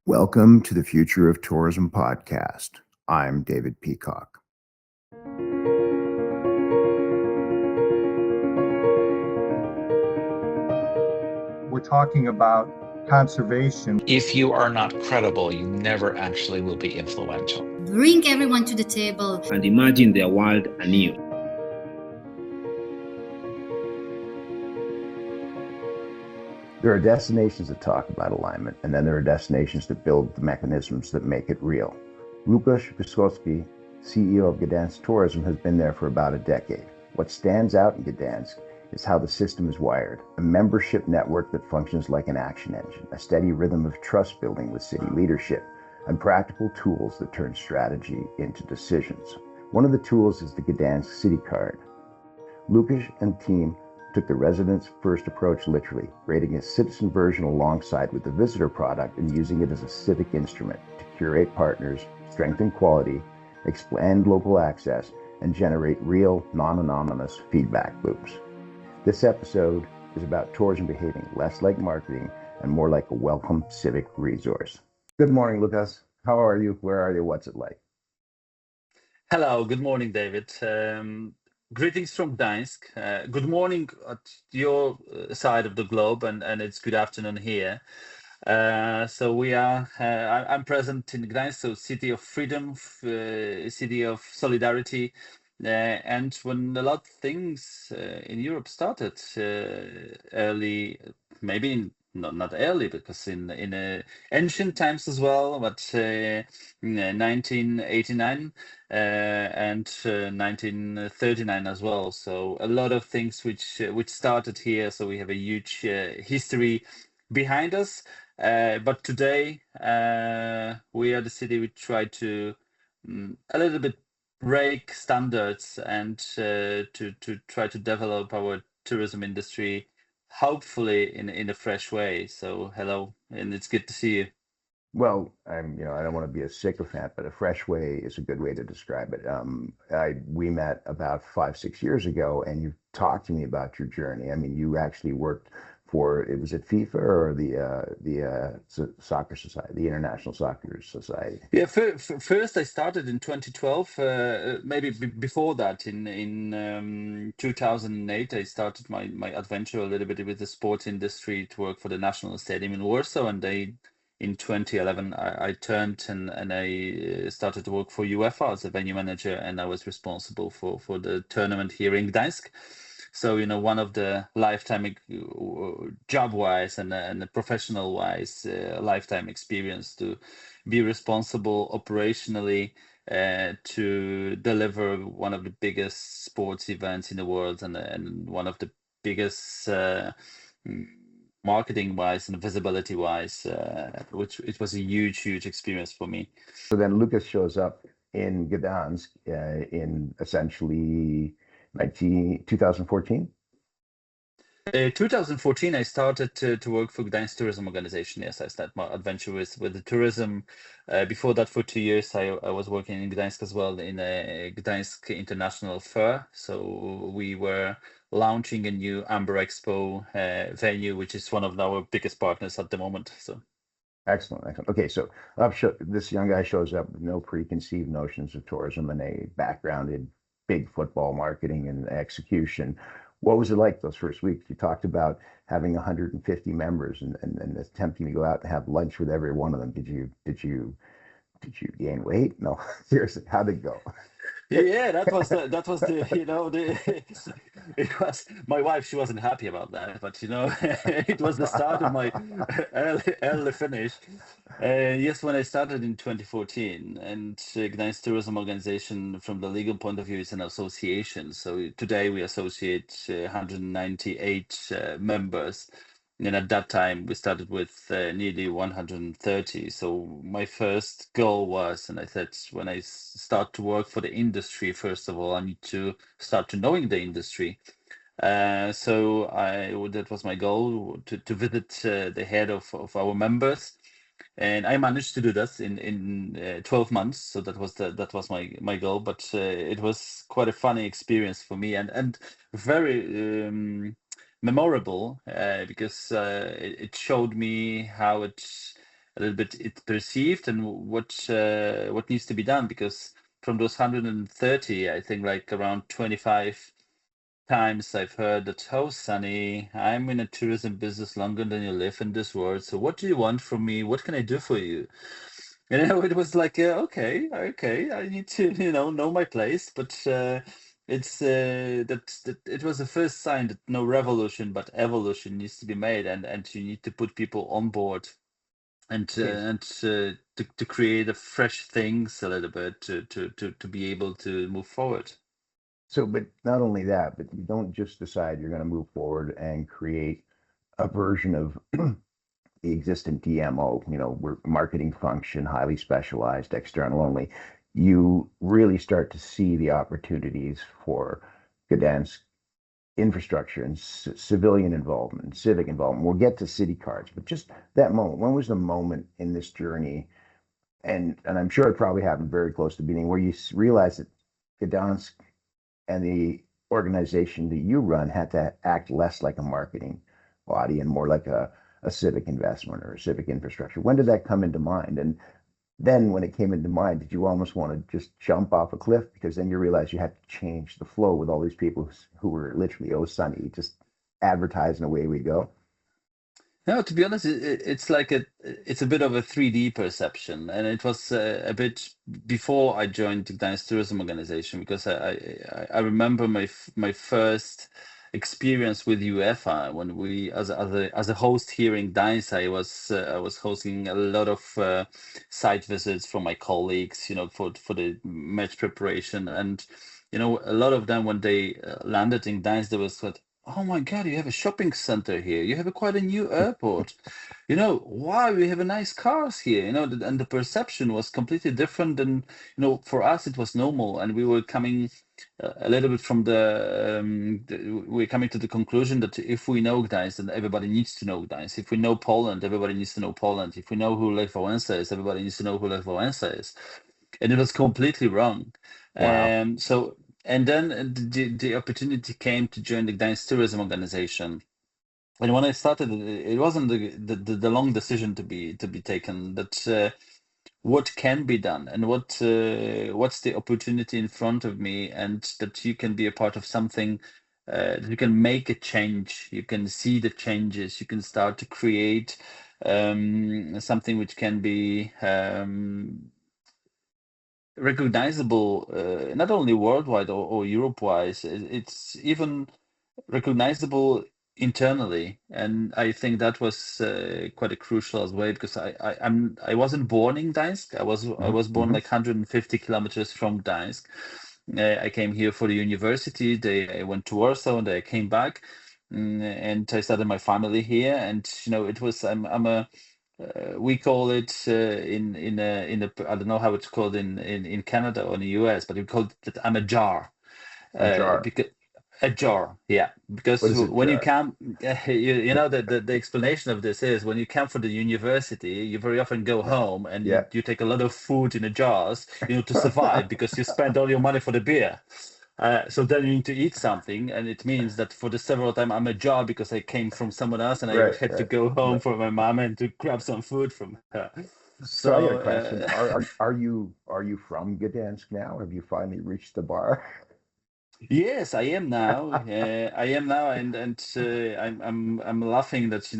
Welcome to the Future of Tourism podcast. I'm David Peacock. We're talking about conservation. If you are not credible, you never actually will be influential. Bring everyone to the table and imagine their world anew. There are destinations that talk about alignment, and then there are destinations that build the mechanisms that make it real. Łukasz Wysocki, CEO of Gdańsk Tourism, has been there for about a decade. What stands out in Gdańsk is how the system is wired, a membership network that functions like an action engine, a steady rhythm of trust building with city leadership, and practical tools that turn strategy into decisions. One of the tools is the Gdańsk City Card. Łukasz and team took the residents first approach literally, creating a citizen version alongside with the visitor product and using it as a civic instrument to curate partners, strengthen quality, expand local access, and generate real, non-anonymous feedback loops. This episode is about tourism behaving less like marketing and more like a welcome civic resource. Good morning, Łukasz. How are you? Where are you? What's it like? Hello, good morning, David. Greetings from Gdańsk. Good morning at your side of the globe, and it's good afternoon here. So we are. I'm present in Gdańsk, so city of freedom, city of solidarity, and when a lot of things in Europe started early, maybe not early, because in ancient times as well, but 1989 and 1939 as well. So a lot of things which started here. So we have a huge history behind us. But today we are the city. We try to a little bit break standards and to try to develop our tourism industry, hopefully in a fresh way. So hello, and it's good to see you. Well, I don't want to be a sycophant, but a fresh way is a good way to describe it. We met about 5-6 years ago, and you talked to me about your journey. I mean, you actually worked for, was it FIFA or the soccer society, the International Soccer Society? Yeah, first I started in 2012. Maybe before that, in 2008, I started my adventure a little bit with the sports industry to work for the National Stadium in Warsaw, and in 2011, I turned and I started to work for UEFA as a venue manager, and I was responsible for the tournament here in Gdańsk. So, one of the lifetime job-wise and professional-wise lifetime experience to be responsible operationally to deliver one of the biggest sports events in the world and one of the biggest marketing wise and visibility wise, which it was a huge experience for me. So then Łukasz shows up in Gdańsk in essentially 2014? 2014, I started to work for Gdańsk Tourism Organization. Yes, I started my adventure with the tourism. Before that, for 2 years, I was working in Gdańsk as well in a Gdańsk International Fair. So we were launching a new Amber Expo venue, which is one of our biggest partners at the moment. So excellent. Okay, so this young guy shows up with no preconceived notions of tourism and a background in big football marketing and execution. What was it like those first weeks? You talked about having 150 members and attempting to go out and have lunch with every one of them. Did you gain weight? No, seriously, how'd it go? Yeah, that was it was my wife. She wasn't happy about that, but it was the start of my early finish. Yes, when I started in 2014, and Gdańsk Tourism Organization, from the legal point of view, is an association. So today we associate 198 members. And at that time, we started with nearly 130. So my first goal was, and I said, when I start to work for the industry, first of all, I need to start to knowing the industry. So that was my goal, to visit the head of our members. And I managed to do that in 12 months. So that was my goal. But it was quite a funny experience for me and very memorable because it showed me how it a little bit it's perceived and what needs to be done, because from those 130, I think like around 25 times I've heard that, "Oh, Sonny, I'm in a tourism business longer than you live in this world. So what do you want from me? What can I do for you?" It was like, okay, I need to, know my place. But it's that it was the first sign that no revolution but evolution needs to be made, and you need to put people on board and to create a fresh things a little bit to be able to move forward. So, but not only that, but you don't just decide you're going to move forward and create a version of the existing DMO, we're marketing function, highly specialized, external only. You really start to see the opportunities for Gdansk infrastructure and civilian involvement, civic involvement. We'll get to city cards, but just that moment. When was the moment in this journey? And I'm sure it probably happened very close to the beginning, where you realized that Gdansk and the organization that you run had to act less like a marketing body and more like a civic investment or a civic infrastructure. When did that come into mind? And then when it came into mind, did you almost want to just jump off a cliff? Because then you realize you had to change the flow with all these people who were literally, oh, Sunny, just advertising away we go. No, to be honest, it's like it's a bit of a 3D perception, and it was a bit before I joined the Gdańsk Tourism Organization, because I remember my first experience with UEFA when we as a host here in Gdańsk. I was hosting a lot of site visits for my colleagues, for the match preparation, and a lot of them when they landed in Gdańsk, there was like, "Oh my God, you have a shopping center here. You have quite a new airport. Wow, we have a nice cars here." And the perception was completely different than, for us it was normal, and we were coming a little bit from we're coming to the conclusion that if we know Gdańsk, then everybody needs to know Gdańsk. If we know Poland, everybody needs to know Poland. If we know who Lech Wałęsa is, everybody needs to know who Lech Wałęsa is. And it was completely wrong. Wow. And then the opportunity came to join the Gdańsk Tourism Organization. And when I started, it wasn't the long decision to be taken. That what can be done and what's the opportunity in front of me, and that you can be a part of something, that you can make a change, you can see the changes, you can start to create something which can be recognizable, not only worldwide or Europe-wise, it's even recognizable internally. And I think that was quite a crucial as well, because I wasn't born in Gdańsk. I was born like 150 kilometers from Gdańsk. I came here for the university. I went to Warsaw and I came back, and I started my family here. And it was I'm a we call it in a I don't know how it's called in Canada or in the US, but we call it I'm a jar. A jar. Because a jar, yeah. Because What is a when you jar? come, the explanation of this is when you come for the university, you very often go home and Yeah. you take a lot of food in the jars, to survive because you spend all your money for the beer. So then you need to eat something, and it means that for the several time I'm a jar because I came from someone else and I Right, had to right. go home But for my mom and to grab some food from her. so I got a So question. Are you from Gdansk now? Have you finally reached the bar? yes, I am now. I am now, and I'm laughing that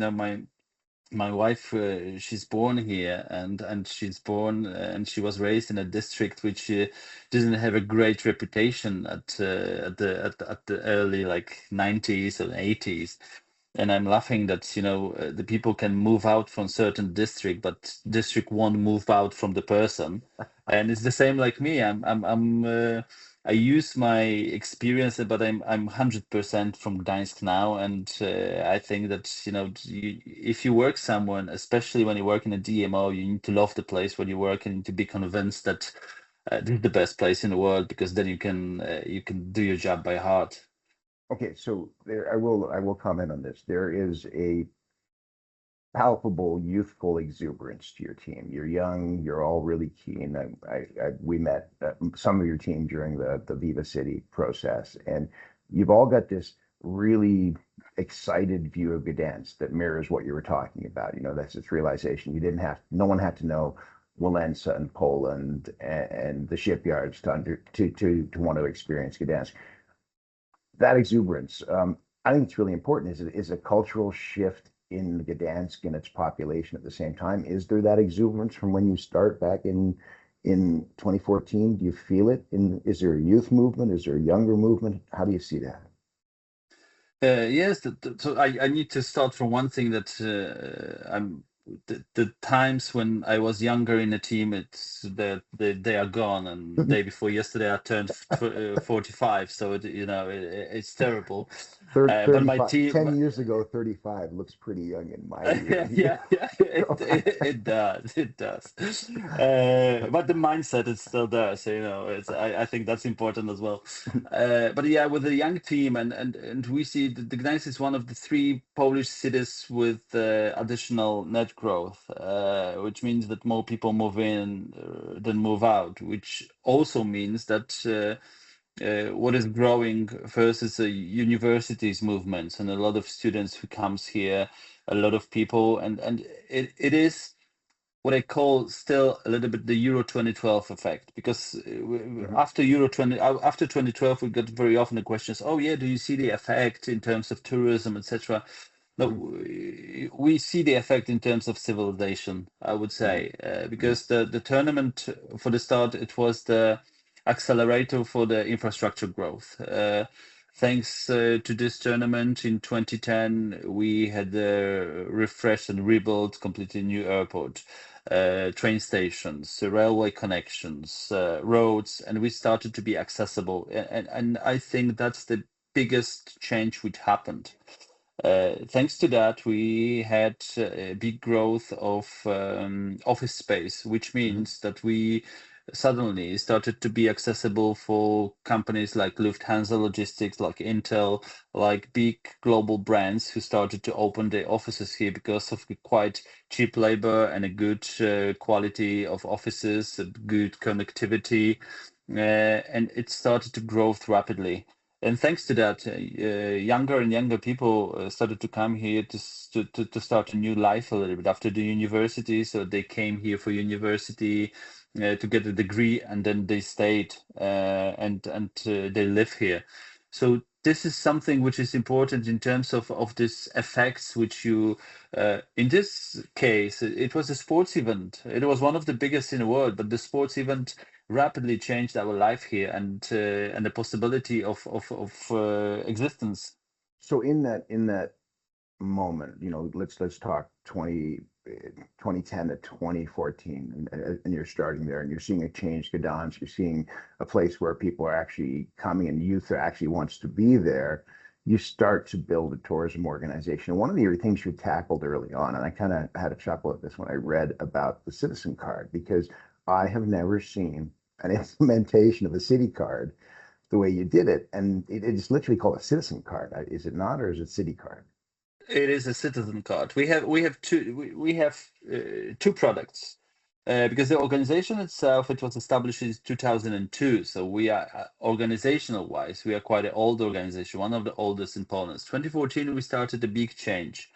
my wife, she's born here, and she's born and she was raised in a district which didn't have a great reputation at the early like 90s or 80s. And I'm laughing that the people can move out from certain district, but district won't move out from the person. And it's the same like me. I use my experience, but I'm 100% from Gdańsk now, and I think that if you work somewhere, especially when you work in a DMO, you need to love the place where you work and to be convinced that this is the best place in the world, because then you can do your job by heart. Okay, so I will comment on this. There is a palpable youthful exuberance to your team. You're young, you're all really keen. We met some of your team during the Viva City process, and you've all got this really excited view of Gdansk that mirrors what you were talking about. That's this realization no one had to know Walesa and Poland and the shipyards to want to experience Gdansk. That exuberance, I think it's really important. Is a cultural shift in Gdansk and its population at the same time? Is there that exuberance from when you start back in 2014? Do you feel it? Is there a youth movement? Is there a younger movement? How do you see that? Yes, so I need to start from one thing that the times when I was younger in the team, they are gone. And the day before yesterday, I turned 45, so it's terrible. But my 10 years ago, 35 looks pretty young in my view. yeah, it does. But the mindset is still there, so I think that's important as well. But yeah, with the young team, and we see the Gdańsk is one of the 3 Polish cities with additional net growth, which means that more people move in than move out, which also means that what is growing first is a universities movement and a lot of students who comes here, a lot of people, and it is what I call still a little bit the Euro 2012 effect, because after 2012 we got very often the questions, oh yeah, do you see the effect in terms of tourism, etc. No, we see the effect in terms of civilization, I would say, because the tournament, for the start, it was the accelerator for the infrastructure growth. Thanks to this tournament in 2010, we had refreshed and rebuilt completely new airport, train stations, railway connections, roads, and we started to be accessible. And I think that's the biggest change which happened. Thanks to that, we had a big growth of office space, which means that we suddenly started to be accessible for companies like Lufthansa Logistics, like Intel, like big global brands who started to open their offices here because of quite cheap labor and a good quality of offices, a good connectivity, and it started to grow rapidly. And thanks to that, younger and younger people started to come here to start a new life a little bit after the university. So they came here for university to get a degree, and then they stayed and they live here. So this is something which is important in terms of this effects, which you, in this case, it was a sports event. It was one of the biggest in the world, but the sports event rapidly changed our life here and the possibility of existence. So in that moment, let's talk 2010 to 2014, and you're starting there, and you're seeing a change, Gdansk. You're seeing a place where people are actually coming, and youth actually wants to be there. You start to build a tourism organization. One of the things you tackled early on, and I kind of had a chuckle at this when I read about the citizen card, because I have never seen an implementation of a city card the way you did it, and it is literally called a citizen card. Is it not, or is it city card? It is a citizen card. We have two products because the organization itself, it was established in 2002. So we are organizational wise, we are quite an old organization, one of the oldest in Poland. 2014, we started a big change.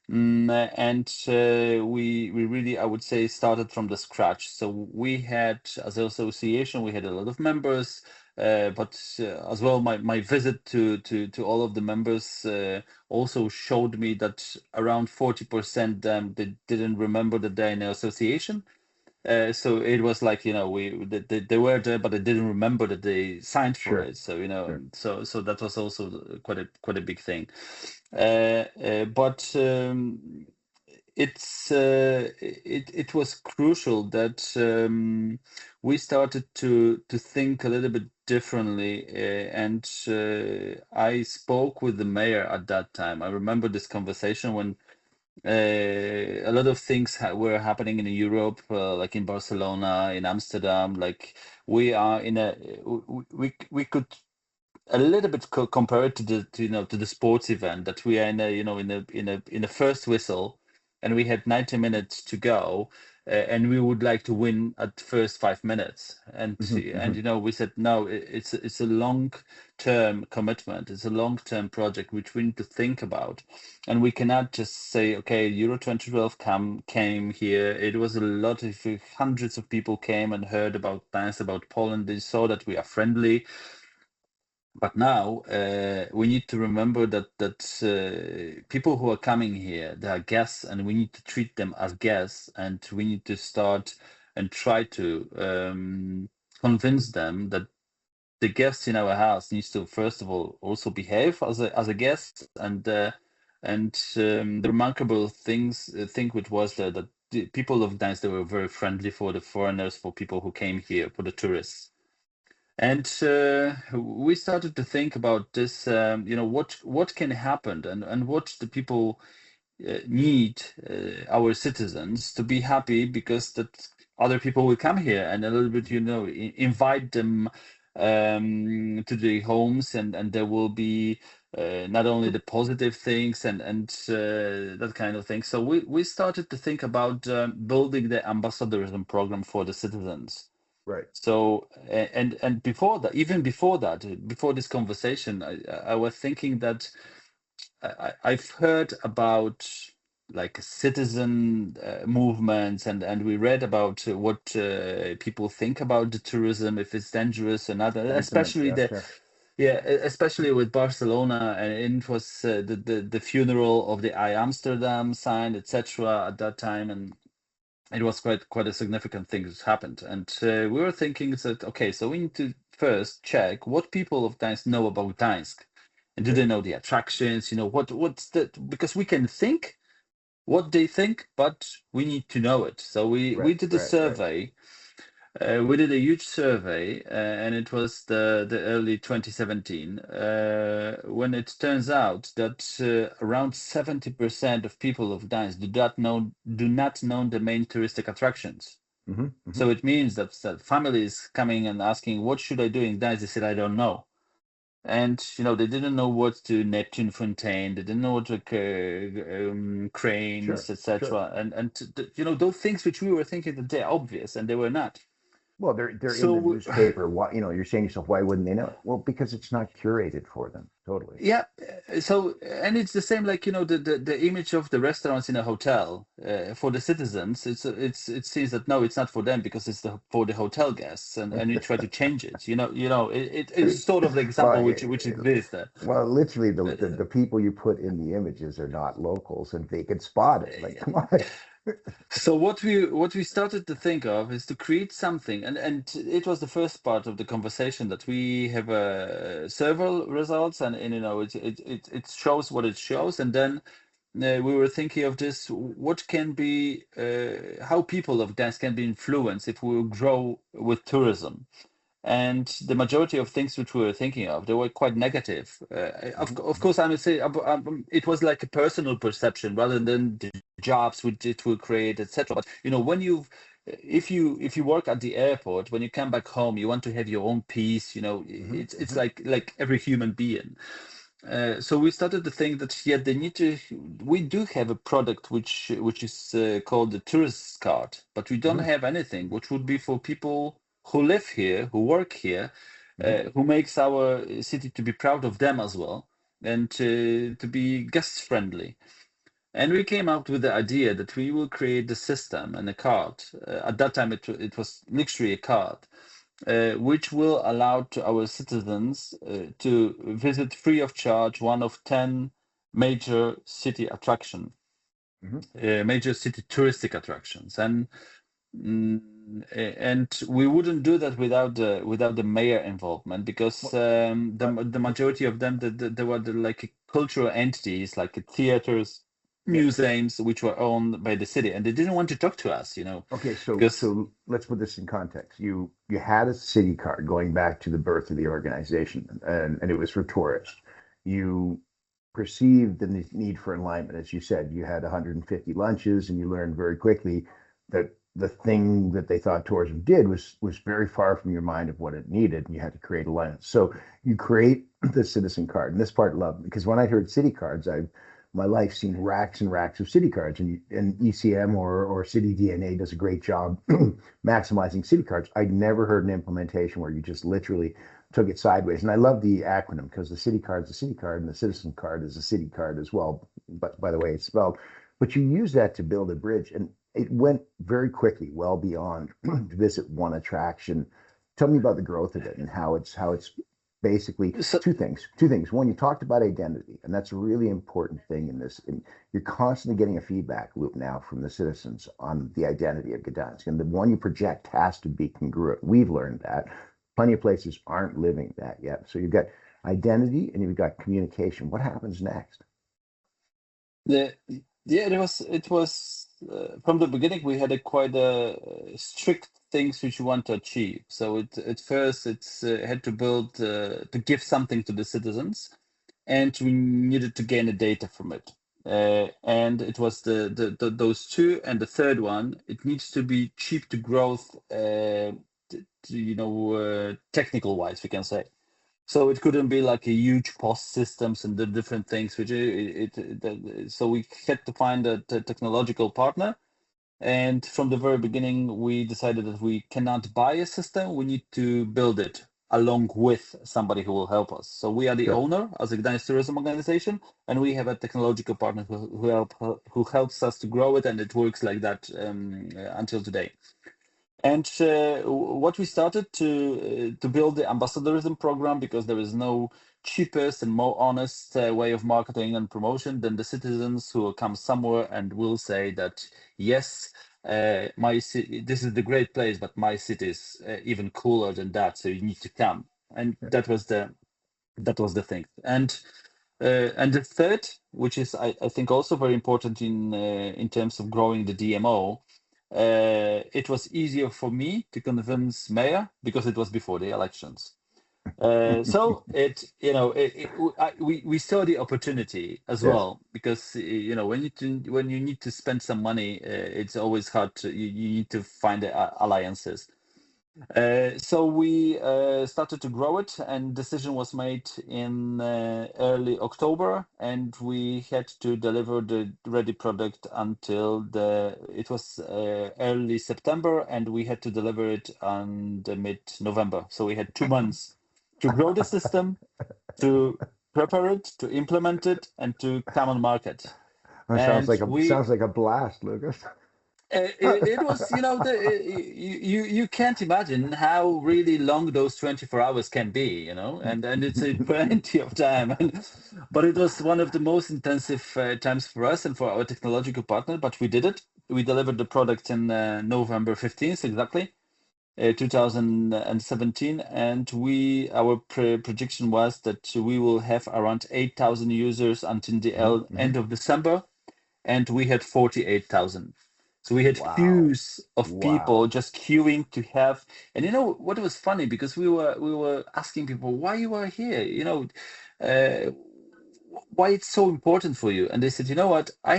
And we really, I would say, started from the scratch. So we had, as an association, we had a lot of members, but as well, my visit to all of the members also showed me that around 40% they didn't remember that they're in an association. So it was like, they were there, but they didn't remember that they signed for it. So so that was also quite a big thing. But it was crucial that we started to think a little bit differently, and I spoke with the mayor at that time. I remember this conversation when a lot of things were happening in Europe, like in Barcelona, in Amsterdam. Like we are in we could a little bit compare it to the sports event, that we are in a first whistle, and we had 90 minutes to go, and we would like to win at first 5 minutes. And Mhm. we said no, it's a long-term commitment. It's a long-term project which we need to think about, and we cannot just say, okay, Euro 2012 came here. It was a lot of hundreds of people came and heard about Gdańsk, about Poland. They saw that we are friendly. But now we need to remember that people who are coming here, they are guests, and we need to treat them as guests, and we need to start and try to convince them that the guest in our house needs to first of all also behave as a guest, and the remarkable thing which was that the people of Gdańsk, they were very friendly for the foreigners, for people who came here, for the tourists. And we started to think about this, what can happen, and what the people need, our citizens, to be happy, because that other people will come here and a little bit, invite them to the homes, and there will be not only the positive things and that kind of thing. So we started to think about building the ambassadorism program for the citizens. Right. So and before that, even before that, before this conversation, I was thinking that I've heard about like citizen movements, and we read about what people think about the tourism, if it's dangerous or not, Sentiment, especially yes, yes. especially with Barcelona, and it was the funeral of the I Amsterdam sign, etc. at that time, and it was quite a significant thing that happened. And we were thinking that, okay, so we need to first check what people of Gdańsk know about Gdańsk, and do they know the attractions? What's the, because we can think what they think, but we need to know it. So we Right, did a right, right. survey. We did a huge survey, and it was the early 2017, when it turns out that around 70% of people of Gdańsk do not know the main touristic attractions. Hmm. Hmm. So it means that families coming and asking, what should I do in Gdańsk? They said, I don't know. And they didn't know what to Neptune Fontaine. They didn't know what to cranes, Sure, sure. etc. And those things which we were thinking that they're obvious, and they were not. Well, they're in So the newspaper. Why, you're saying to yourself, why wouldn't they know it? Well, because it's not curated for them. Totally. yeah, so and it's the same, like the image of the restaurants in a hotel, for the citizens. It seems that no, it's not for them, because it's for the hotel guests, and you try to change it. It's sort of the example Well, which exists there. well, literally, Uh, the people you put in the images are not locals, and they can spot it. Like, come on. So what we started to think of is to create something, and it was the first part of the conversation, that we have several results, and it shows what it shows, and then we were thinking of this: what can be how people of Gdańsk can be influenced if we will grow with tourism. And the majority of things which we were thinking of, they were quite negative. Of course, I would say it was like a personal perception rather than the jobs which it will create, etc. But when if you work at the airport, when you come back home, you want to have your own peace. It's like every human being. So we started to think that we do have a product which is called the tourist card, but we don't Hmm. have anything which would be for people who live here, who work here, Hmm. who makes our city to be proud of them as well, and to be guest friendly. And we came up with the idea that we will create the system and a card. At that time, it was literally a card, which will allow to our citizens to visit free of charge one of 10 major city Hmm. major city touristic attractions. And we wouldn't do that without the mayor involvement, because Well, the majority of them, they were like cultural entities, like theaters, yeah. museums, which were owned by the city, and they didn't want to talk to us, Okay, so because let's put this in context. You had a city card going back to the birth of the organization, and it was for tourists. You perceived the need for alignment, as you said. You had 150 lunches, and you learned very quickly that the thing that they thought tourism did was very far from your mind of what it needed, and you had to create alignment. So you create the citizen card, and this part I love, because when I heard city cards, my life seen racks and racks of city cards, and ECM or City DNA does a great job maximizing city cards. I'd never heard an implementation where you just literally took it sideways. And I love the acronym because the city card is a city card and the citizen card is a city card as well. But by the way, it's spelled. But you use that to build a bridge, and it went very quickly, well beyond to visit one attraction. Tell me about the growth of it and how it's basically So, two things. Two things. One, you talked about identity, and that's a really important thing in this. And you're constantly getting a feedback loop now from the citizens on the identity of Gdansk, and the one you project has to be congruent. We've learned that. Plenty of places aren't living that yet. So you've got identity and you've got communication. What happens next? the yeah, it was from the beginning we had a quite a strict things which we want to achieve. So at first it's had to build to give something to the citizens, and we needed to gain the data from it. And it was those two, and the third one, it needs to be cheap to growth, technical wise, we can say. So it couldn't be like a huge post systems and the different things, which so we had to find a technological partner. And from the very beginning, we decided that we cannot buy a system. We need to build it along with somebody who will help us. So we are the Sure. owner as a Gdańsk Tourism Organization, and we have a technological partner who helps us to grow it, and it works like that until today. And what we started to build the ambassadorism program, because there is no cheapest and more honest way of marketing and promotion than the citizens who will come somewhere and will say that yes, my city, this is the great place, but my city is even cooler than that, so you need to come. And Yeah. that was the thing. And the third, which is I think also very important in terms of growing the DMO, it was easier for me to convince mayor because it was before the elections. So we saw the opportunity as Yes. well, because when you need to spend some money, it's always hard to you need to find alliances. So we started to grow it, and decision was made in early October, and we had to deliver the ready product until it was early September, and we had to deliver it on the mid-November. So we had 2 months to grow the system, to prepare it, to implement it, and to come on market. That And sounds like a blast, Lucas. it was, you can't imagine how really long those 24 hours can be, and it's a plenty of time. But it was one of the most intensive times for us and for our technological partner. But we did it. We delivered the product in November 15th, exactly, 2017, and our prediction was that we will have around 8,000 users until the end of December, and we had 48,000. So we had Wow. queues of people Wow. just queuing to have. And you know what was funny, because we were asking people why you are here, uh, why it's so important for you, and they said, you know what, I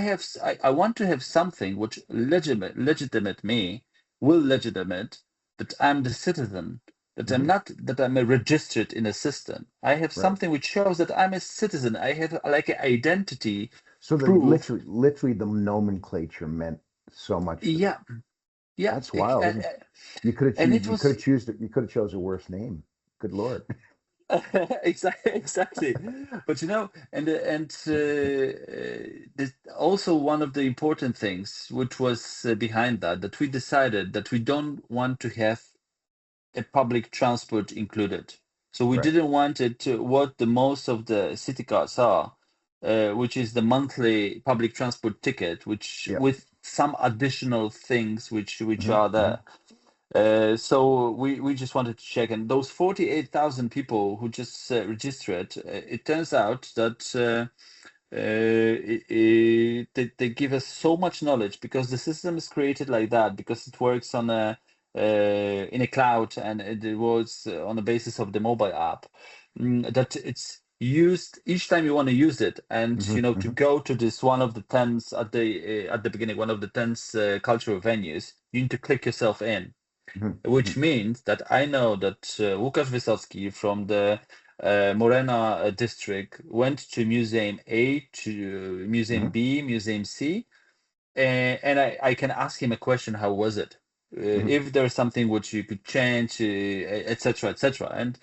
want to have something which legitimate me, will legitimate that I'm the citizen, that I'm not that I'm a registered in a system. I have Right. something which shows that I'm a citizen. I have like an identity So proof. literally the nomenclature meant so much to them. Yeah, yeah, That's wild, isn't it? You could have and it choose was you could have chose a worse name. Good Lord. exactly. But also one of the important things, which was behind that we decided that we don't want to have a public transport included. So we Right. didn't want it to what the most of the city cards are, which is the monthly public transport ticket, which Yep. with some additional things which Mhm, are mhm. there. So we just wanted to check, and those 48,000 people who just registered, it turns out that they give us so much knowledge, because the system is created like that, because it works on in a cloud, and it was on the basis of the mobile app, that it's used each time you want to use it, and to go to this one of the tens at the beginning, one of the tens cultural venues, you need to click yourself in, which means that I know that Łukasz Wysocki from the Morena district, went to Museum A, to Museum B, Museum C, and I can ask him a question, how was it? If there's something which you could change, etc., etc. And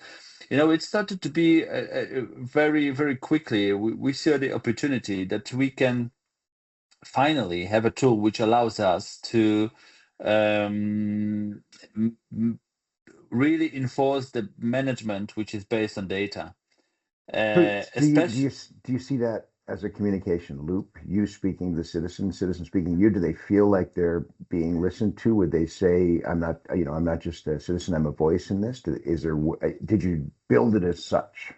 it started to be very, very quickly. We saw the opportunity that we can finally have a tool which allows us to really enforce the management which is based on data. Do Especially, you see that as a communication loop? You speaking to the citizen speaking to you. Do they feel like they're being listened to? Would they say, "I'm not, I'm not just a citizen. I'm a voice in this"? Did you build it as such?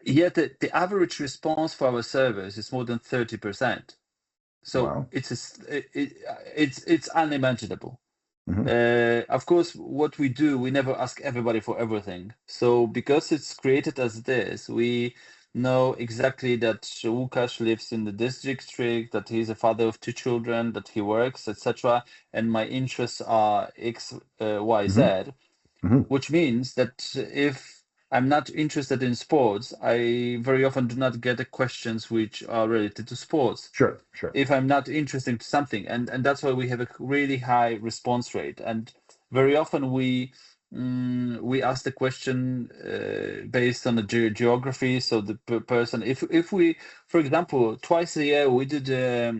yeah, the average response for our servers is more than 30%. So Wow. it's unimaginable. Of course, what we do, we never ask everybody for everything. So because it's created as this, we know exactly that Łukasz lives in the district, that he's a father of 2 children, that he works, etc. And my interests are X, Y, Z, which means that if I'm not interested in sports, I very often do not get the questions which are related to sports. Sure. If I'm not interested in something, and that's why we have a really high response rate. And very often we ask the question based on the geography. So the person, if we, for example, twice a year we did a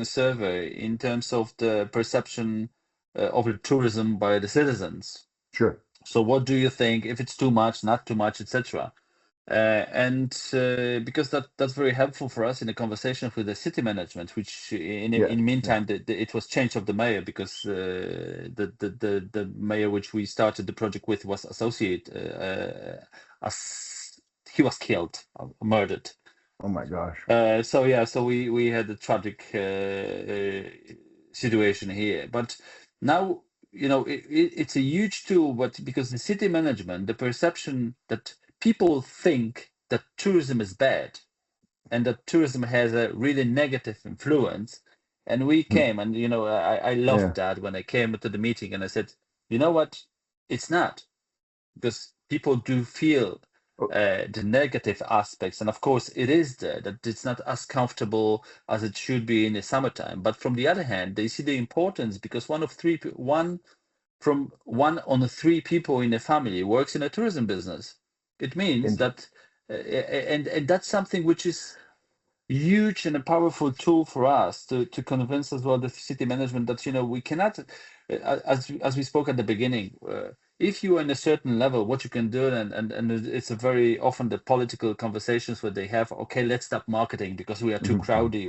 survey in terms of the perception of the tourism by the citizens. Sure. So what do you think, if it's too much, not too much, etc. And because that's very helpful for us in the conversation with the city management, which in the meantime it was change of the mayor, because the mayor which we started the project with was associate he was killed, murdered. Oh my gosh. So we had a tragic situation here, but now it's a huge tool. But because the city management, the perception that people think that tourism is bad and that tourism has a really negative influence, and we came, and I loved that when I came to the meeting and I said, you know what, it's not, because people do feel the negative aspects, and of course it is there, that it's not as comfortable as it should be in the summertime. But from the other hand, they see the importance, because one on 3 people in a family works in a tourism business. It means that and that's something which is huge and a powerful tool for us to convince as well the city management that we cannot, as we spoke at the beginning, if you are in a certain level, what you can do, and it's a very often the political conversations where they have, okay, let's stop marketing because we are too crowded,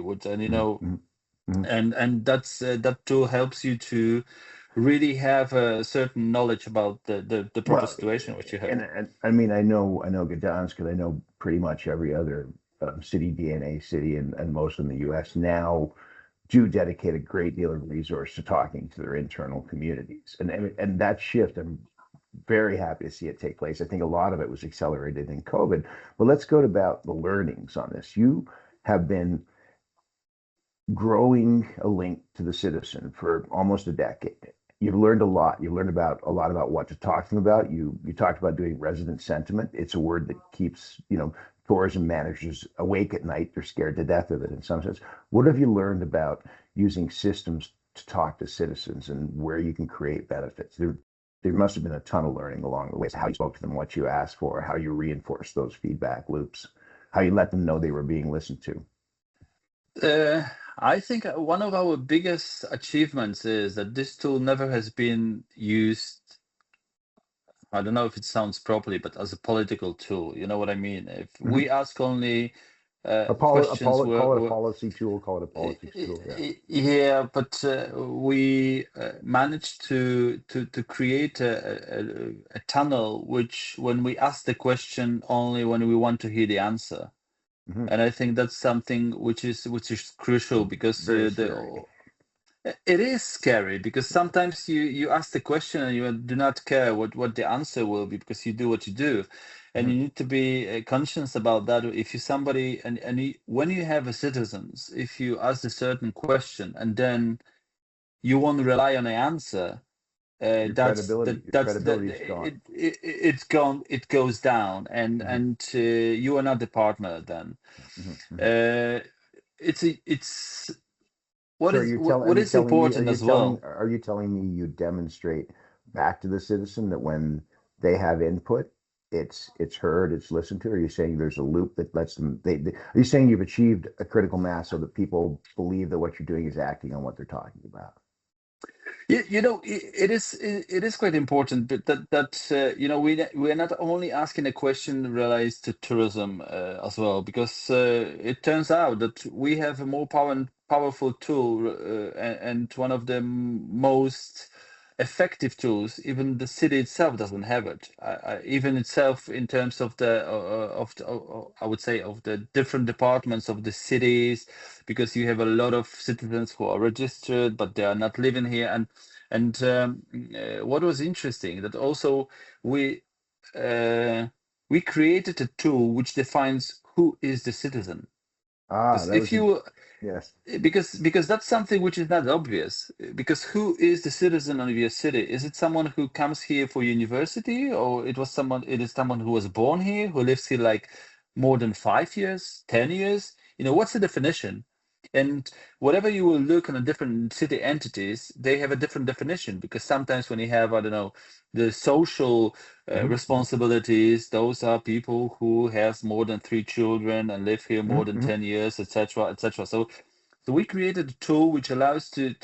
and that's that tool helps you to really have a certain knowledge about the proper situation which you have. And I mean, I know Gdańsk, because I know pretty much every other city, DNA city, and most in the U.S. now do dedicate a great deal of resource to talking to their internal communities, and that shift, I'm very happy to see it take place. I think a lot of it was accelerated in COVID. But let's go about the learnings on this. You have been growing a link to the citizen for almost a decade. You've learned a lot. You learned a lot about what to talk to them about. You talked about doing resident sentiment. It's a word that keeps tourism managers awake at night. They're scared to death of it in some sense. What have you learned about using systems to talk to citizens and where you can create benefits? There must have been a ton of learning along the way. How you spoke to them, what you asked for, how you reinforced those feedback loops, how you let them know they were being listened to. I think one of our biggest achievements is that this tool never has been used, I don't know if it sounds properly, but as a political tool. You know what I mean? If we ask only questions, call it a policy tool, call it a politics tool. Yeah, but we managed to create a tunnel, which when we ask the question only when we want to hear the answer. And I think that's something which is crucial, because it is scary, because sometimes you ask the question and you do not care what the answer will be, because you do what you do, and you need to be conscious about that. If you somebody when you have a citizens, if you ask a certain question and then you won't rely on the answer, Your credibility, is gone. it goes down, and you are not the partner then. It's what So is what is important as well. are you telling me you demonstrate back to the citizen that when they have input, it's heard, it's listened to? Are you saying there's a loop that lets them, are you saying you've achieved a critical mass so that people believe that what you're doing is acting on what they're talking about? It is quite important, but we are not only asking a question related to tourism as well, because it turns out that we have a more powerful tool, and one of the most effective tools. Even the city itself doesn't have it. Even itself, in terms of I would say, of the different departments of the cities, because you have a lot of citizens who are registered, but they are not living here. And what was interesting, that also we we created a tool which defines who is the citizen. Because yes. Because that's something which is not obvious. Because who is the citizen of your city? Is it someone who comes here for university, or it is someone who was born here, who lives here like more than 5 years, 10 years? What's the definition? And whatever you will look on the different city entities, they have a different definition, because sometimes when you have, I don't know, the social responsibilities, those are people who has more than 3 children and live here more than 10 years, etc., etc. So we created a tool which allows to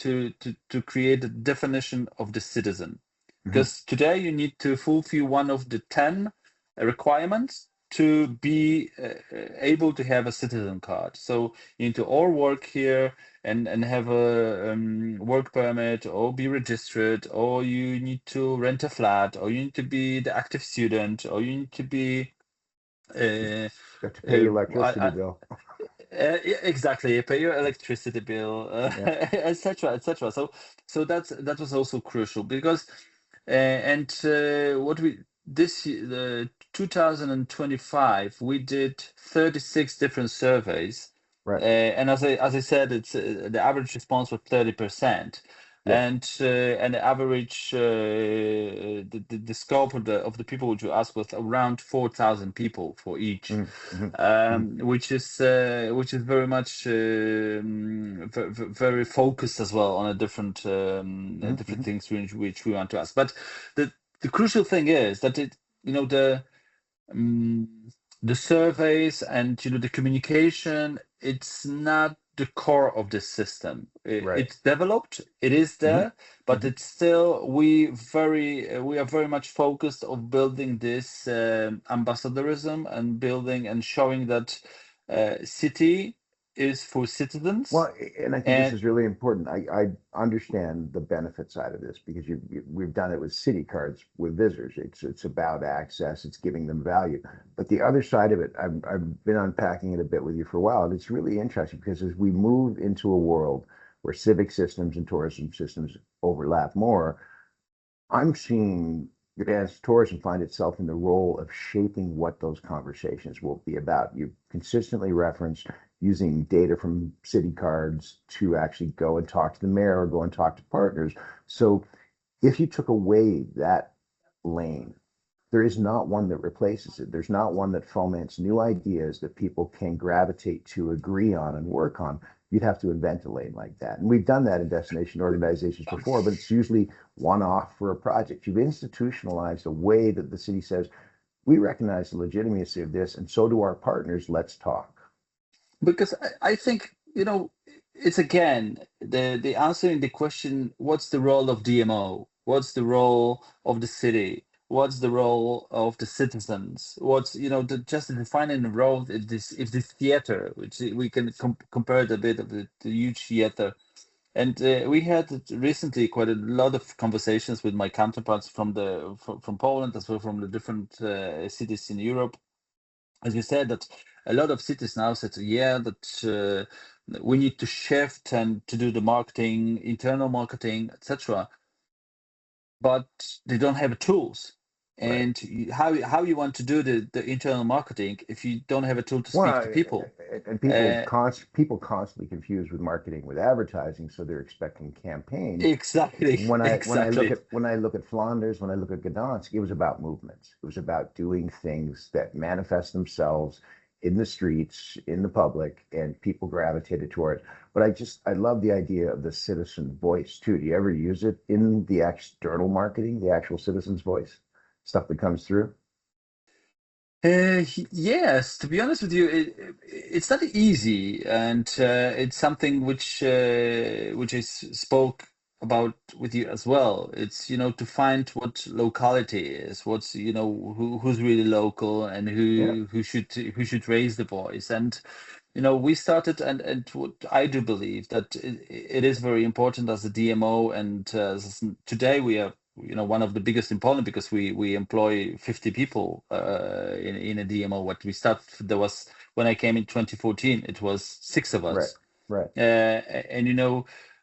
create a definition of the citizen. Because today you need to fulfill one of the 10 requirements to be able to have a citizen card. So you need to all work here and have a work permit, or be registered, or you need to rent a flat, or you need to be the active student, or you need to be You have to pay your electricity bill. Exactly, pay your electricity bill, etc., etc. So that was also crucial, because what we this 2025 we did 36 different surveys, Right. and as I said, it's the average response was 30%. Yes. And the average the scope of the people which you asked was around 4,000 people for each, which is very much very focused as well on a different different things which we want to ask. But the crucial thing is that the surveys and the communication, it's not the core of the system. It's developed, it is there, but it's still we are very much focused on building this ambassadorism, and building and showing that city is for citizens. Well, and I think this is really important. I understand the benefit side of this, because we've done it with city cards with visitors. It's about access, it's giving them value. But the other side of it, I've been unpacking it a bit with you for a while, and it's really interesting, because as we move into a world where civic systems and tourism systems overlap more, I'm seeing Gdańsk tourism find itself in the role of shaping what those conversations will be about. You've consistently referenced using data from city cards to actually go and talk to the mayor, or go and talk to partners. So if you took away that lane, there is not one that replaces it. There's not one that foments new ideas that people can gravitate to, agree on, and work on. You'd have to invent a lane like that. And we've done that in destination organizations before, but it's usually one-off for a project. You've institutionalized a way that the city says, we recognize the legitimacy of this, and so do our partners. Let's talk. Because I think, it's again the answering the question, what's the role of DMO? What's the role of the city? What's the role of the citizens? What's just defining the role is this theater, which we can compare it a bit of the huge theater. And we had recently quite a lot of conversations with my counterparts from Poland, as well from the different cities in Europe. As you said, that a lot of cities now said, that we need to shift and to do the marketing, internal marketing, etc. But they don't have tools. And how you want to do the internal marketing if you don't have a tool to speak to people? And Uh, people constantly confuse with marketing with advertising, so they're expecting campaigns. exactly, exactly. When I look at Flanders, when I look at Gdansk, it was about movements. It was about doing things that manifest themselves in the streets, in the public, and people gravitated toward it. But I love the idea of the citizen voice too. Do you ever use it in the external marketing, the actual citizen's voice, stuff that comes through? Yes, to be honest with you, it's not easy, and it's something which I spoke about with you as well. It's, to find what locality is, what's, who's really local, and Yeah, who should raise the voice. And we started, and what I do believe that it is very important as a DMO, and today we are one of the biggest in Poland, because we employ 50 people in a DMO. What we started, there was, when I came in 2014, it was 6 of right, us. right. And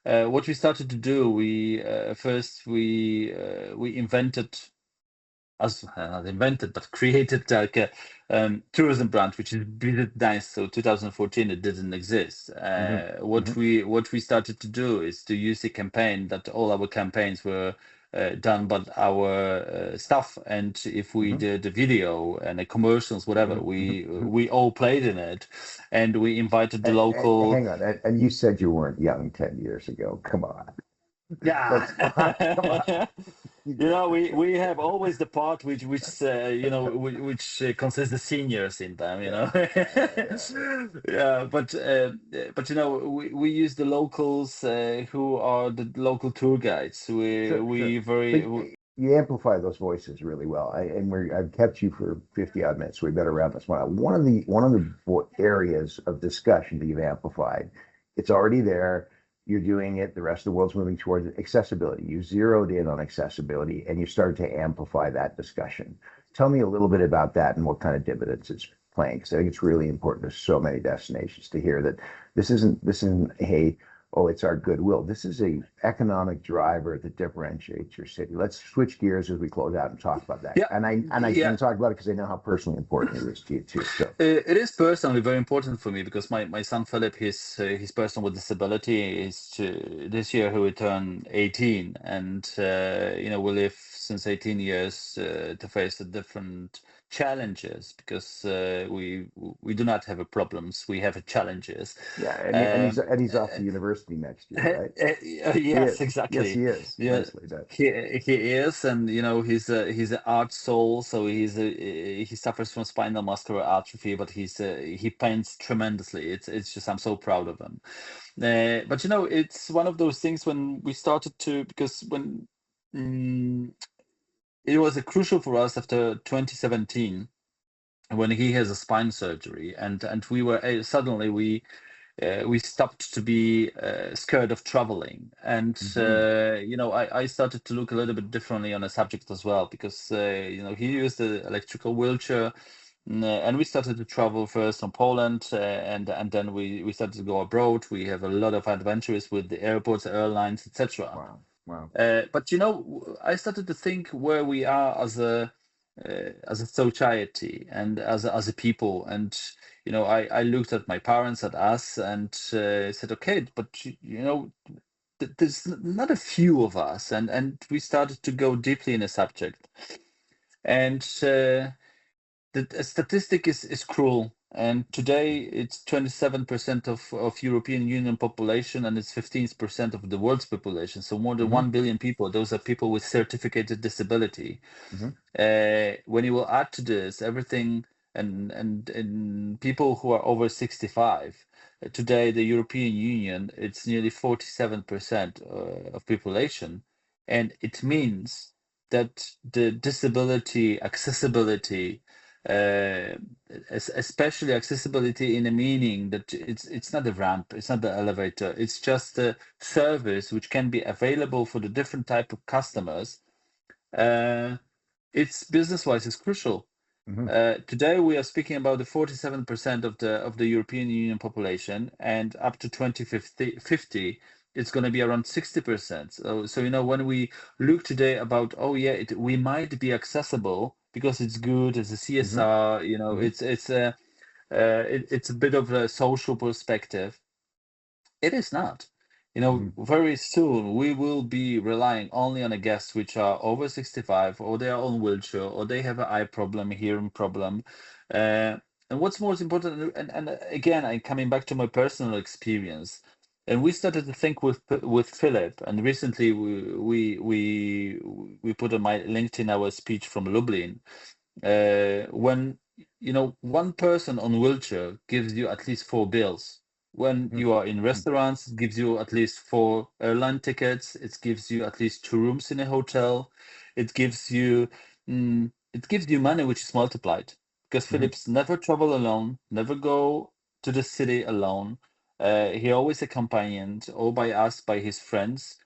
what we started to do, we first we invented, as not invented, but created like a tourism brand, which is Visit Gdańsk. So 2014, it didn't exist. What Hmm. we started to do is to use the campaign, that all our campaigns were done by our staff, and if we Hmm. did a video and the commercials, whatever, Hmm. Hmm. we all played in it, and we invited the local. Hang on, and you said you weren't young 10 years ago. Come on, let's come on. Yeah. We have always the part which consists the seniors in them. Yeah, yeah. Yeah, but we use the locals who are the local tour guides. We Sure, sure. we But very you amplify those voices really well. I've kept you for 50 odd minutes, so we better wrap this one up. One of the areas of discussion that you've amplified, it's already there. You're doing it. The rest of the world's moving towards it. Accessibility. You zeroed in on accessibility and you started to amplify that discussion. Tell me a little bit about that and what kind of dividends it's playing, because I think it's really important to so many destinations to hear that this isn't hey, oh, it's our goodwill. This is a economic driver that differentiates your city. Let's switch gears as we close out and talk about that. yeah And I yeah. can talk about it because I know how personally important it is to you too. So It is personally very important for me, because my son Philip, he's person with disability. This year he will turn 18, and we live since 18 years to face the different challenges, because we do not have a problems, we have a challenges. yeah, Um, he's off to university next year, right? He yes, is. Yes, exactly. he is. Yeah, Nicely done. he is, and he's an art soul. So he suffers from spinal muscular atrophy, but he paints tremendously. It's just, I'm so proud of him. But it's one of those things when we started to, because when mm, it was crucial for us after 2017, when he has a spine surgery, and we were suddenly we stopped to be scared of traveling, and Hmm. I started to look a little bit differently on a subject as well, because he used the electrical wheelchair. And we started to travel first from Poland, and then we started to go abroad. We have a lot of adventures with the airports, airlines, etc. Wow. Wow. But I started to think where we are as a society, and as a people. And I looked at my parents, at us, and said, okay, but there's not a few of us, and we started to go deeply in a subject. And the statistic is cruel. And today it's 27% of European Union population, and it's 15% of the world's population. So more than Hmm. 1 billion people. Those are people with certificated disability. Hmm. When you will add to this everything, and people who are over 65, today the European Union, it's nearly 47% of population, and it means that the disability accessibility, uh, especially accessibility in a meaning that it's not a ramp, it's not the elevator, it's just a service which can be available for the different type of customers. Uh, it's business-wise is crucial. Hmm. Today we are speaking about the 47% of the European Union population, and up to 2050, it's going to be around 60%. So when we look today about, oh yeah, we might be accessible because it's good as a CSR, it's a bit of a social perspective. It is not. Very soon we will be relying only on a guests which are over 65, or they are on wheelchair, or they have an eye problem, a hearing problem. And what's most important, and again, I'm coming back to my personal experience, and we started to think with Philip, and recently we put on my LinkedIn our speech from Lublin, when one person on wheelchair gives you at least 4 bills. When you are in restaurants, it gives you at least 4 airline tickets. It gives you at least 2 rooms in a hotel. It gives you money which is multiplied, because Phillips never travel alone, never go to the city alone. He always accompanied, or by us, by his friends.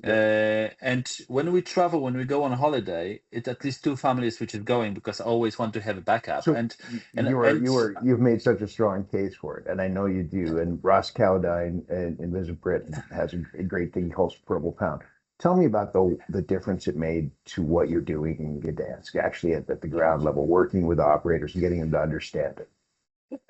And when we travel, when we go on holiday, it's at least 2 families which is going, because I always want to have a backup. So and you've made such a strong case for it, and I know you do. And Ross Cowdine in Visit Britain has a great thing he calls Purple Pound. Tell me about the difference it made to what you're doing in Gdansk, actually at the ground level, working with operators and getting them to understand it.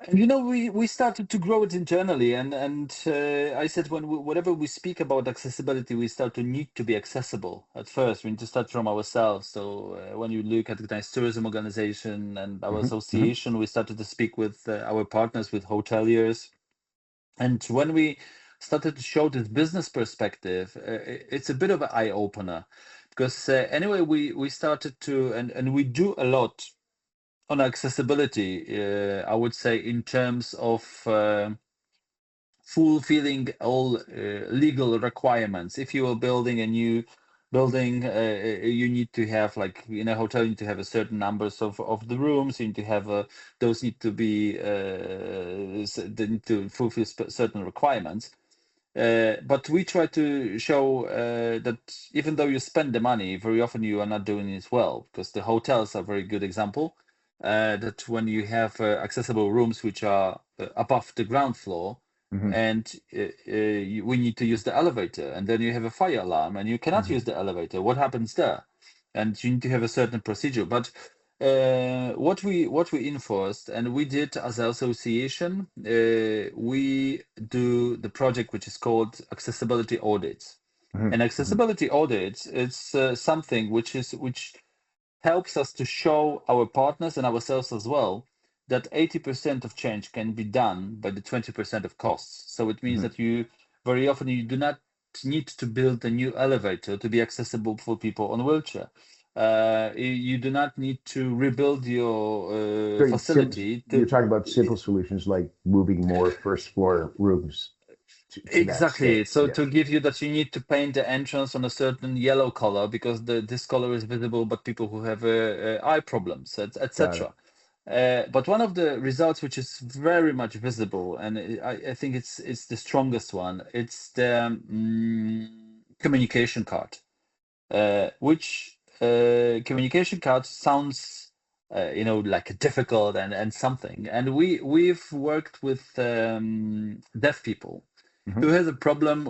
And we started to grow it internally, and I said, whenever we speak about accessibility, we start to need to be accessible at first. We need to start from ourselves. So when you look at the Gdańsk Tourism Organization and our association, we started to speak with our partners, with hoteliers, and when we started to show this business perspective, it's a bit of an eye opener, because anyway, we started to, and we do a lot on accessibility, I would say, in terms of fulfilling all legal requirements. If you are building a new building, you need to have, like in a hotel, you need to have a certain numbers of the rooms. You need to have those need to be they need to fulfill certain requirements. But we try to show that even though you spend the money, very often you are not doing it well, because the hotels are a very good example. That when you have accessible rooms which are above the ground floor, and we need to use the elevator, and then you have a fire alarm, and you cannot use the elevator. What happens there? And you need to have a certain procedure. But what we enforced, and we did as an association, we do the project which is called accessibility audits. And accessibility audits, it's something which helps us to show our partners and ourselves as well that 80% of change can be done by the 20% of costs. So it means that you very often you do not need to build a new elevator to be accessible for people on wheelchair. You do not need to rebuild your facility. You're talking about simple solutions like moving more first floor rooms. Exactly. So to give you that, you need to paint the entrance on a certain yellow color because this color is visible, but people who have eye problems, etc. But one of the results which is very much visible, and I think it's the strongest one, it's the communication card, which communication card sounds like difficult and something. And we've worked with deaf people who has a problem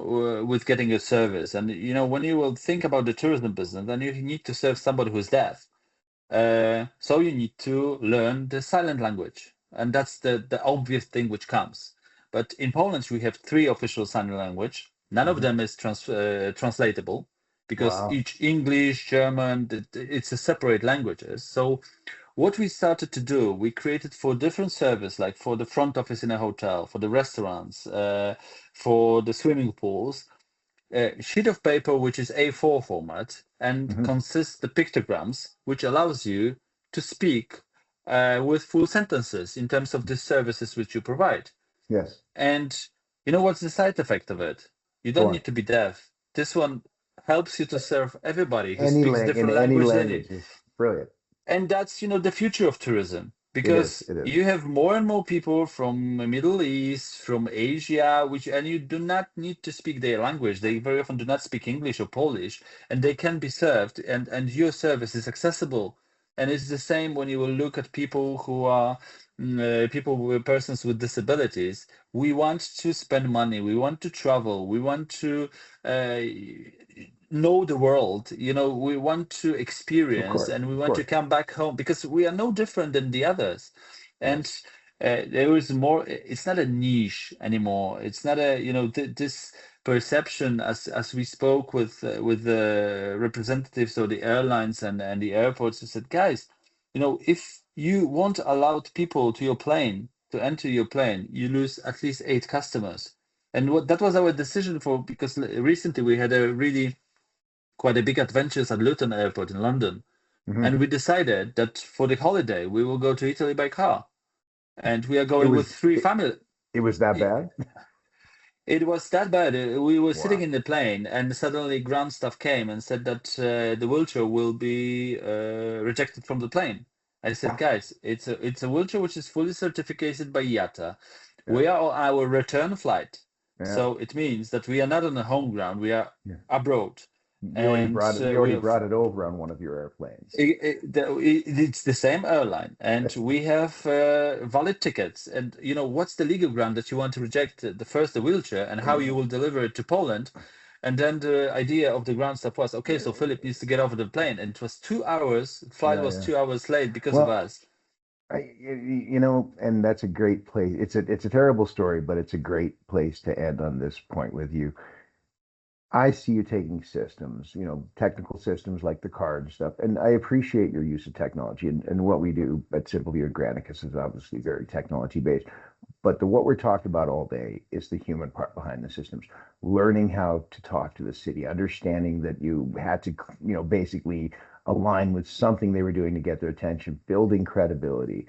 with getting a service. And when you will think about the tourism business, then you need to serve somebody who's deaf. So you need to learn the silent language, and that's the obvious thing which comes. But in Poland, we have 3 official sign language. None of them is translatable, because each English, German, it's a separate languages. So what we started to do, we created for different service, like for the front office in a hotel, for the restaurants, for the swimming pools, a sheet of paper which is A4 format and consists the pictograms, which allows you to speak with full sentences in terms of the services which you provide. Yes. And what's the side effect of it? You don't need to be deaf. This one helps you to serve everybody who speaks different languages. Brilliant. And that's the future of tourism, because it is. you have more and more people from the Middle East, from Asia, and you do not need to speak their language. They very often do not speak English or Polish, and they can be served, and your service is accessible. And it's the same when you will look at people who are people with persons with disabilities, we want to spend money, we want to travel, we want to uh, know the world, we want to Of experience, course, and we of want to course. come back home because we are no different than the others. Yes. And there is more, it's not a niche anymore. It's not a, this perception, as we spoke with the representatives of the airlines and the airports, who said, guys, if you won't allow people to your plane to enter your plane, you lose at least 8 customers. And that was our decision for, because recently we had a really quite a big adventures at Luton Airport in London, Hmm. and we decided that for the holiday we will go to Italy by car, and we are It going with was three it, family. it was that It, bad? it was that bad. We were sitting Wow. in the plane, and suddenly ground staff came and said that the wheelchair will be rejected from the plane. I said, guys, it's a wheelchair which is fully certificated by IATA. Yeah. We are on our return flight, Yeah. so it means that we are not on the home ground. We are Yeah. abroad, You already and brought it. You we already have. brought it over on one of your airplanes. It's the same airline, and we have valid tickets. And what's the legal ground that you want to reject the wheelchair, and how you will deliver it to Poland? And then the idea of the ground staff was, okay, so Philip needs to get off the plane, and it was 2 hours. Flight Yeah, was yeah. 2 hours late because of Well, us. and that's a great place. It's a terrible story, but it's a great place to end on this point with you. I see you taking systems, technical systems like the card and stuff, and I appreciate your use of technology. And what we do at SimpleView and Granicus is obviously very technology based. But what we're talking about all day is the human part behind the systems, learning how to talk to the city, understanding that you had to, basically align with something they were doing to get their attention, building credibility,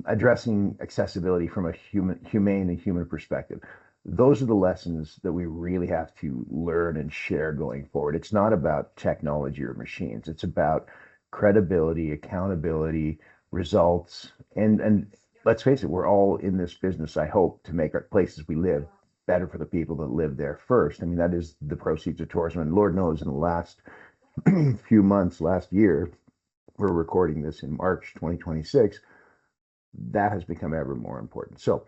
addressing accessibility from a humane and human perspective. Those are the lessons that we really have to learn and share going forward. It's not about technology or machines. It's about credibility, accountability, results, and let's face it, we're all in this business, I hope, to make our places we live better for the people that live there first. I mean, that is the proceeds of tourism. And Lord knows in the last few months, last year, we're recording this in March 2026, that has become ever more important. So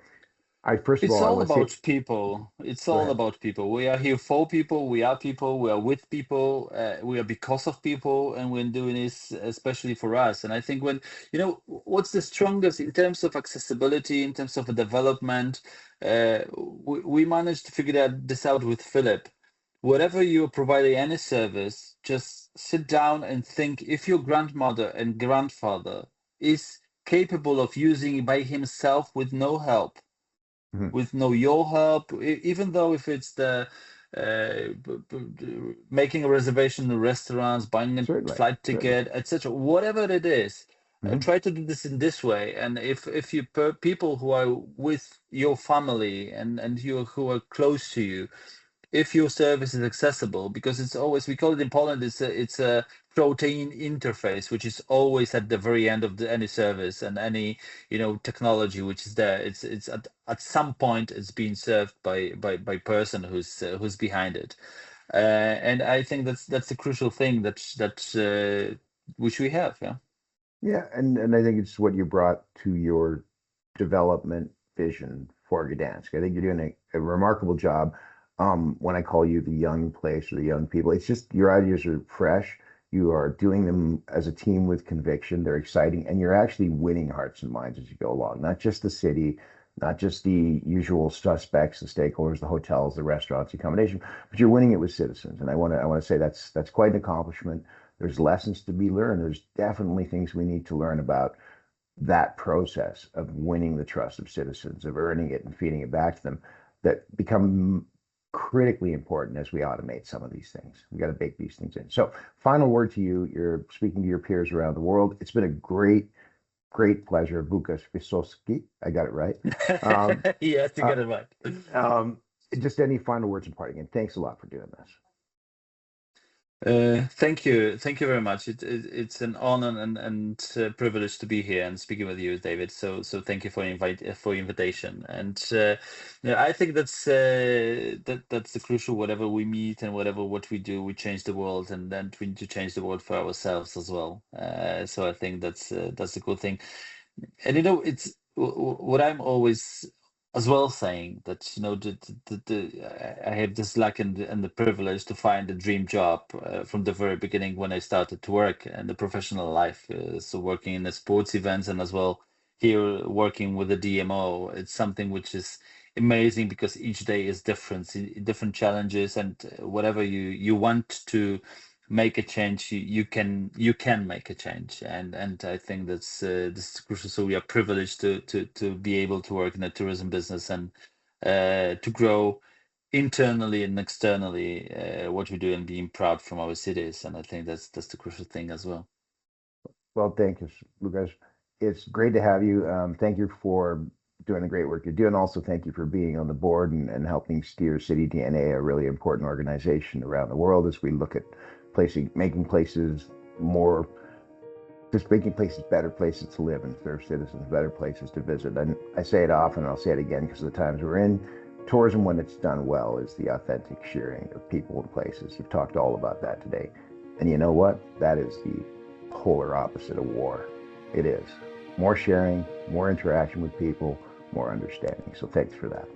first of It's all, I all want to say, about people. It's go all ahead. about people. We are here for people. We are people. We are with people. We are because of people, and we're doing this especially for us. And I think what's the strongest in terms of accessibility, in terms of development, we managed to figure this out with Philip. Whatever you're providing any service, just sit down and think if your grandmother and grandfather is capable of using it by himself with no help, Mhm. with no your help, even though if it's the making a reservation in restaurants, buying a Certainly, flight certainly. ticket, etc., whatever it is, Hmm. try to do this in this way. And if you people who are with your family and you who are close to you, if your service is accessible, because it's always, we call it in Poland, it's a protein interface, which is always at the very end of any service and any technology which is there. It's at some point it's being served by person who's behind it, and I think that's a crucial thing that which we have. Yeah. Yeah, and I think it's what you brought to your development vision for Gdansk. I think you're doing a remarkable job. When I call you the young place or the young people, it's just your ideas are fresh. You are doing them as a team with conviction. They're exciting, and you're actually winning hearts and minds as you go along. Not just the city, not just the usual suspects, the stakeholders, the hotels, the restaurants, the accommodation, but you're winning it with citizens. And I want to say that's quite an accomplishment. There's lessons to be learned. There's definitely things we need to learn about that process of winning the trust of citizens, of earning it and feeding it back to them, that become critically important as we automate some of these things. We got to bake these things in. So, final word to you. You're speaking to your peers around the world. It's been a great pleasure. Łukasz Wysocki. I got it right. Um, Yes, to uh, get it right. um, just any final words in parting. And thanks a lot for doing this. Thank you very much. It's an honor and privilege to be here and speaking with you, David. So thank you for invitation. And yeah, I think that's the crucial. Whatever we meet and what we do, we change the world, and then we need to change the world for ourselves as well. So I think that's a good thing. And it's what I'm always as well saying that I have this luck and the privilege to find a dream job from the very beginning when I started to work in the professional life. So working in the sports events and as well here working with the DMO, it's something which is amazing because each day is different, different challenges, and whatever you want to make a change, you can make a change, and I think that's this is crucial. So we are privileged to be able to work in the tourism business and to grow internally and externally what we do and being proud from our cities, and I think that's the crucial thing as well. Well, thank you, Łukasz. It's great to have you. Thank you for doing the great work you're doing. Also, thank you for being on the board and helping steer City DNA, a really important organization around the world as we look at making places more, just making places better places to live and serve citizens, better places to visit. And I say it often, and I'll say it again because of the times we're in. Tourism, when it's done well, is the authentic sharing of people and places. You've talked all about that today. And you know what? That is the polar opposite of war. It is more sharing, more interaction with people, more understanding. So thanks for that.